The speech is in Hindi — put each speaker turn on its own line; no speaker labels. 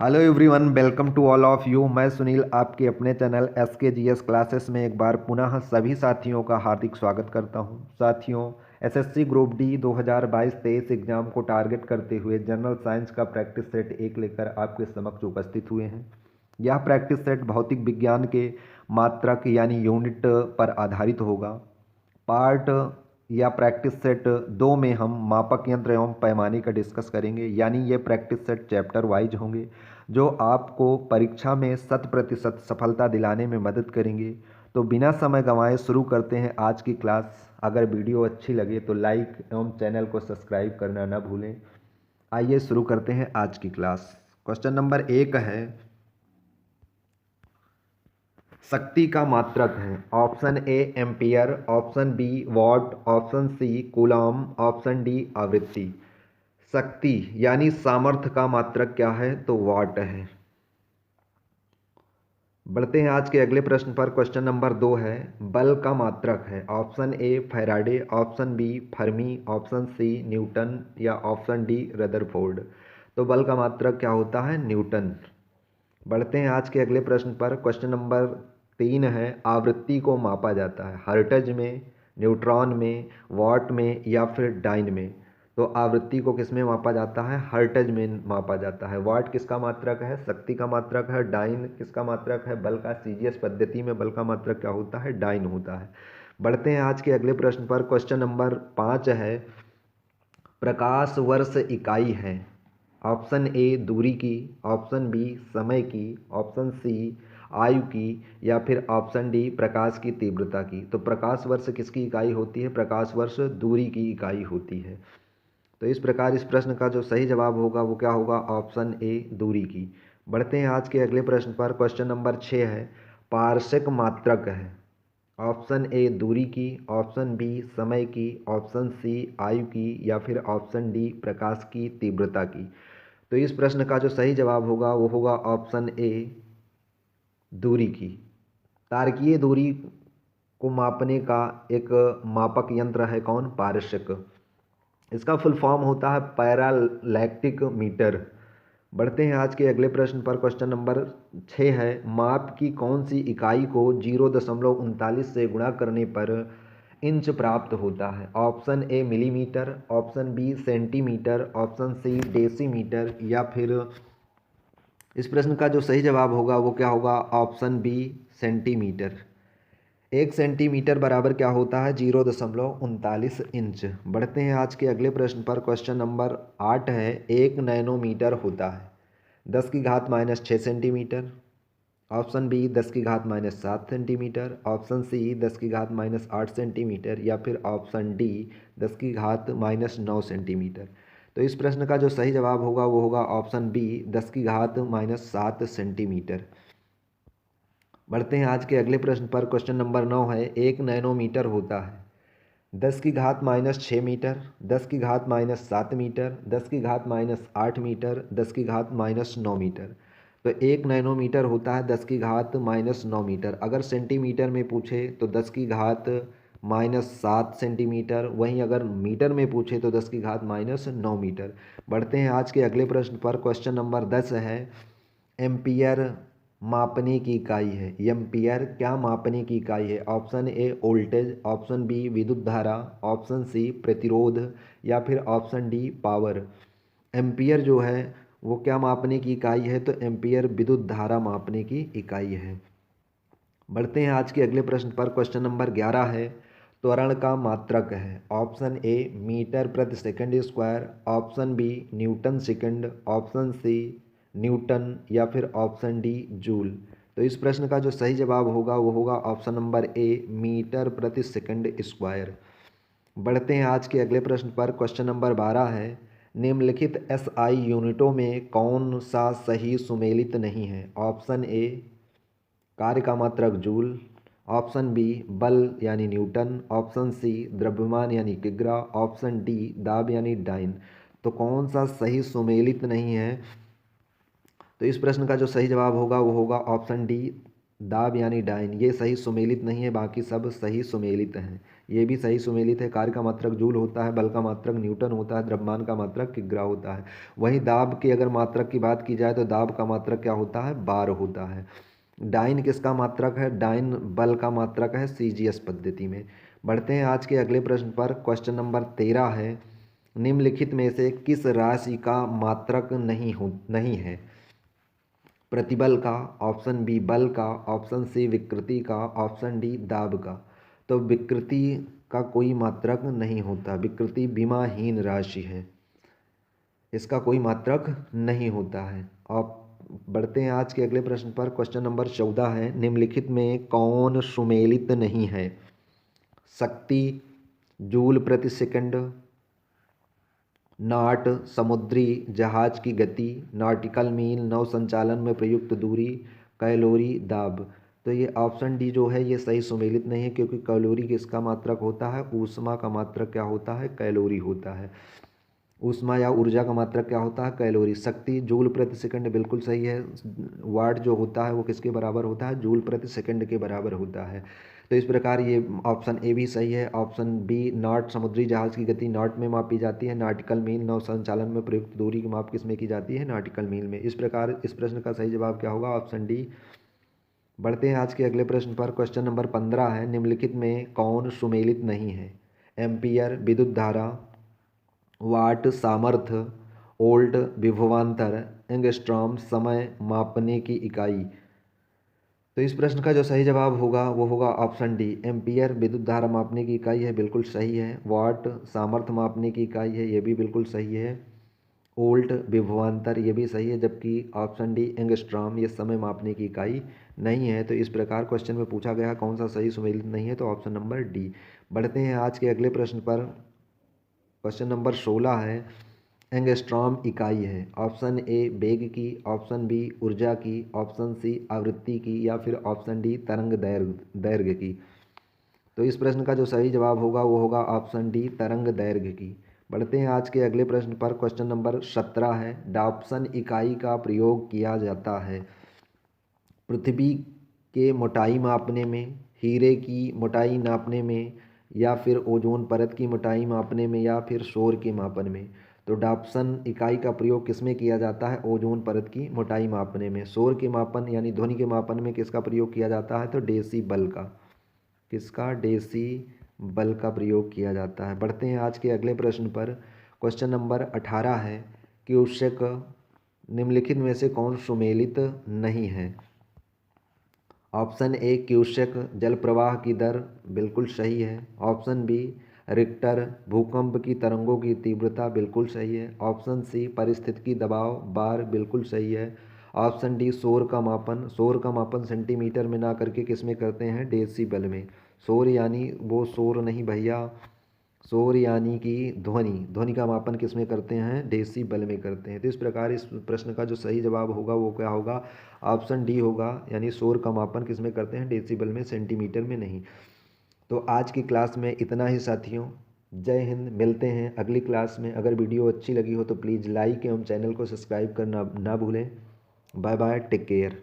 Hello everyone, welcome to all of you. मैं सुनील आपके अपने चैनल SKGS क्लासेस में एक बार पुनः सभी साथियों का हार्दिक स्वागत करता हूं। साथियों, SSC ग्रुप डी 2022-23 एग्जाम को टारगेट करते हुए जनरल साइंस का प्रैक्टिस सेट 1 लेकर आपके समक्ष उपस्थित हुए हैं। यह प्रैक्टिस सेट भौतिक विज्ञान के मात्रक यानी यूनिट पर आधारित होगा। पार्ट या प्रैक्टिस सेट 2 में हम मापक यंत्र एवं पैमाने का डिस्कस करेंगे, यानी ये प्रैक्टिस सेट चैप्टर वाइज होंगे जो आपको परीक्षा में 100% सफलता दिलाने में मदद करेंगे। तो बिना समय गंवाए शुरू करते हैं आज की क्लास। अगर वीडियो अच्छी लगे तो लाइक एवं चैनल को सब्सक्राइब करना न भूलें। आइए शुरू करते हैं आज की क्लास। क्वेश्चन नंबर 1 है, शक्ति का मात्रक है। Option A ampere, option B watt, option C coulomb, option D आवृत्ति। शक्ति यानी सामर्थ्य का मात्रक क्या है? तो वॉट है। बढ़ते हैं आज के अगले प्रश्न पर। क्वेश्चन नंबर 2 है, बल का मात्रक है। Option A Faraday, option B Fermi, option C Newton या ऑप्शन डी रदरफोर्ड। तो बल का मात्रक क्या होता है? न्यूटन। बढ़ते हैं आज के अगले प्रश्न पर। क्वेश्चन नंबर 3 है, आवृत्ति को मापा जाता है हर्ट्ज में, न्यूट्रॉन में, वॉट में या फिर डाइन में। तो आवृत्ति को किस में मापा जाता है? हर्ट्ज में मापा जाता है। वॉट किसका मात्रक है? शक्ति का मात्रक है। डाइन किसका मात्रक है? बल का। CGS पद्धति में बल का मात्रक क्या होता है? डाइन होता है। बढ़ते हैं आज के अगले प्रश्न पर। क्वेश्चन नंबर 5 है, प्रकाश वर्ष इकाई है। ऑप्शन ए दूरी की, ऑप्शन बी समय की, ऑप्शन सी आयु की या फिर ऑप्शन डी प्रकाश की तीव्रता की। तो प्रकाश वर्ष किसकी इकाई होती है? प्रकाश वर्ष दूरी की इकाई होती है। तो इस प्रकार इस प्रश्न का जो सही जवाब होगा वो क्या होगा? ऑप्शन ए दूरी की। बढ़ते हैं आज के अगले प्रश्न पर। क्वेश्चन नंबर 6 है, पारसिक मात्रक है। ऑप्शन ए दूरी की, ऑप्शन बी समय की, ऑप्शन सी आयु की या फिर ऑप्शन डी प्रकाश की तीव्रता की। तो इस प्रश्न का जो सही जवाब होगा वो होगा ऑप्शन ए दूरी की। तारकीय दूरी को मापने का एक मापक यंत्र है कौन? पारस्यक। इसका फुल फॉर्म होता है पैरालैक्टिक मीटर। बढ़ते हैं आज के अगले प्रश्न पर। क्वेश्चन नंबर 6 है, माप की कौन सी इकाई को 0.39 से गुणा करने पर इंच प्राप्त होता है? Option A millimetre, option B centimetre, option C decimetre या फिर इस प्रश्न का जो सही जवाब होगा वो क्या होगा? Option B centimetre. 1 सेंटीमीटर बराबर क्या होता है? 0.39 इंच। बढ़ते हैं आज के अगले प्रश्न पर। क्वेश्चन नंबर 8 है, 1 नैनोमीटर होता है 10⁻⁻6 centimetre, option B 10⁻⁻7 centimetre, option C 10⁻⁻8 centimetre या फिर ऑप्शन डी 10⁻⁻9 सेंटीमीटर। तो इस प्रश्न का जो सही जवाब होगा वो होगा ऑप्शन बी 10⁻⁻7 सेंटीमीटर। बढ़ते हैं आज के अगले प्रश्न पर। क्वेश्चन नंबर 9 है, 1 नैनोमीटर होता है 10⁻⁻6 मीटर, 10⁻⁻7 मीटर, 10⁻⁻8 मीटर, 10⁻⁻9 मीटर। तो 1 नैनोमीटर होता है 10⁻⁻9 मीटर। अगर सेंटीमीटर में पूछे तो 10⁻⁻7 सेंटीमीटर, वहीं अगर मीटर में पूछे तो 10⁻⁻9 मीटर। बढ़ते हैं आज के अगले प्रश्न पर। क्वेश्चन नंबर 10 है, एम्पियर मापने की इकाई है। एम्पियर क्या मापने की इकाई है? Option A voltage, option B विद्युत धारा, ऑप्शन सी प्रतिरोध या फिर ऑप्शन डी पावर। एम्पियर जो है वो क्या मापने की इकाई है? तो एम्पियर विद्युत धारा मापने की इकाई है। बढ़ते हैं आज के अगले प्रश्न पर। क्वेश्चन नंबर 11 है, त्वरण का मात्रक है। ऑप्शन ए मीटर प्रति second square, option B newton second, option C Newton या फिर ऑप्शन डी जूल। तो इस प्रश्न का जो सही जवाब होगा वो होगा ऑप्शन नंबर ए मीटर प्रति सेकंड स्क्वायर। बढ़ते हैं आज के अगले प्रश्न पर। क्वेश्चन नंबर 12 है, निम्नलिखित SI यूनिटों में कौन सा सही सुमेलित नहीं है? ऑप्शन ए कार्य का मात्रक जूल, ऑप्शन बी बल यानी न्यूटन, ऑप्शन सी द्रव्यमान यानी किग्रा, ऑप्शन डी दाब यानी डाइन। तो कौन सा सही सुमेलित नहीं है? तो इस प्रश्न का जो सही जवाब होगा वो होगा ऑप्शन डी दाब यानी डाइन, ये सही सुमेलित नहीं है, बाकी सब सही सुमेलित हैं। ये भी सही सुमेलित है। कार्य का मात्रक जूल होता है, बल का मात्रक न्यूटन होता है, द्रव्यमान का मात्रक किग्रा होता है। वहीं दाब की अगर मात्रक की बात की जाए तो दाब का मात्रक क्या होता है, बार होता है। डाइन किसका मात्रक है, डाइन बल का मात्रक है सीजीएस पद्धति में। बढ़ते हैं आज के अगले प्रश्न पर। क्वेश्चन नंबर 13 है, निम्नलिखित में से किस राशि का मात्रक नहीं है। प्रतिबल का, ऑप्शन बी बल का, ऑप्शन सी विकृति का, ऑप्शन डी दाब का। तो विकृति का कोई मात्रक नहीं होता, विकृति विमाहीन राशि है, इसका कोई मात्रक नहीं होता है। अब बढ़ते हैं आज के अगले प्रश्न पर। क्वेश्चन नंबर 14 है, निम्नलिखित में कौन सुमेलित नहीं है। शक्ति, जूल प्रति सेकंड, नाट, समुद्री जहाज की गति, नॉटिकल मील, नौ संचालन में प्रयुक्त दूरी, कैलोरी, दाब। तो ये ऑप्शन डी जो है ये सही सुमेलित नहीं है, क्योंकि कैलोरी किसका मात्रक होता है, ऊष्मा का मात्रक क्या होता है, कैलोरी होता है। ऊष्मा या ऊर्जा का मात्रक क्या होता है, कैलोरी। शक्ति जूल प्रति सेकंड बिल्कुल सही है। वाट जो होता है वो किसके बराबर होता है, जूल प्रति सेकंड के बराबर होता है। तो इस प्रकार ये ऑप्शन ए भी सही है। ऑप्शन बी नॉट, समुद्री जहाज की गति नॉट में मापी जाती है। नॉटिकल मील, नौ संचालन में प्रयुक्त दूरी की माप किस में की जाती है, नॉटिकल मील में। इस प्रकार इस प्रश्न का सही जवाब क्या होगा, ऑप्शन डी। बढ़ते हैं आज के अगले प्रश्न पर। क्वेश्चन नंबर 15 है, निम्नलिखित में कौन सुमेलित नहीं है। एम्पियर विद्युत धारा, वाट सामर्थ्य, ओल्ट विभवांतर, एंगस्ट्रॉम समय मापने की इकाई। तो इस प्रश्न का जो सही जवाब होगा वो होगा ऑप्शन डी। एम्पियर विद्युत धारा मापने की इकाई है, बिल्कुल सही है। वाट सामर्थ्य मापने की इकाई है, ये भी बिल्कुल सही है। ओल्ट विभवांतर ये भी सही है, जबकि ऑप्शन डी एंगस्ट्रॉम ये समय मापने की इकाई नहीं है। तो इस प्रकार क्वेश्चन में पूछा गया कौन सा सही सुमेलित नहीं है, तो ऑप्शन नंबर डी। बढ़ते हैं आज के अगले प्रश्न पर। क्वेश्चन नंबर 16 है, एंगस्ट्रॉम इकाई है। ऑप्शन ए वेग की, ऑप्शन बी ऊर्जा की, ऑप्शन सी आवृत्ति की, या फिर ऑप्शन डी तरंग दैर्घ्य की। तो इस प्रश्न का जो सही जवाब होगा वो होगा ऑप्शन डी तरंग दैर्घ्य की। बढ़ते हैं आज के अगले प्रश्न पर। क्वेश्चन नंबर 17 है, डॉप्सन इकाई का प्रयोग किया जाता है पृथ्वी के मोटाई मापने में, हीरे की मोटाई नापने में, या फिर ओजोन परत की मोटाई मापने में, या फिर शोर के मापन में। तो डॉप्सन इकाई का प्रयोग किस में किया जाता है, ओजोन परत की मोटाई मापने में। शोर के मापन यानी ध्वनि के मापन में किसका प्रयोग किया जाता है, तो डेसीबल का। किसका, डेसीबल का प्रयोग किया जाता है। बढ़ते हैं आज के अगले प्रश्न पर। क्वेश्चन नंबर 18 है, क्यूसेक निम्नलिखित में से कौन सुमेलित नहीं है। ऑप्शन ए क्यूसेक जल प्रवाह की दर, बिल्कुल सही है। ऑप्शन बी रिक्टर भूकंप की तरंगों की तीव्रता, बिल्कुल सही है। ऑप्शन सी पारिस्थितिकी दबाव बार, बिल्कुल सही है। ऑप्शन डी शोर का मापन, शोर का मापन सेंटीमीटर में ना करके किस में करते हैं, डेसिबल में। शोर यानी वो शोर नहीं भैया, शोर यानी कि ध्वनि, ध्वनि का मापन किस में करते हैं, डेसिबल में करते हैं। तो इस प्रकार इस प्रश्न का जो सही जवाब होगा वो क्या होगा, ऑप्शन डी होगा, यानी शोर का मापन किस में करते हैं, डेसिबल में, सेंटीमीटर में नहीं। तो आज की क्लास में इतना ही साथियों। जय हिंद। मिलते हैं अगली क्लास में। अगर वीडियो अच्छी लगी हो तो प्लीज़ लाइक एवं चैनल को सब्सक्राइब करना ना भूलें। Bye bye, take care.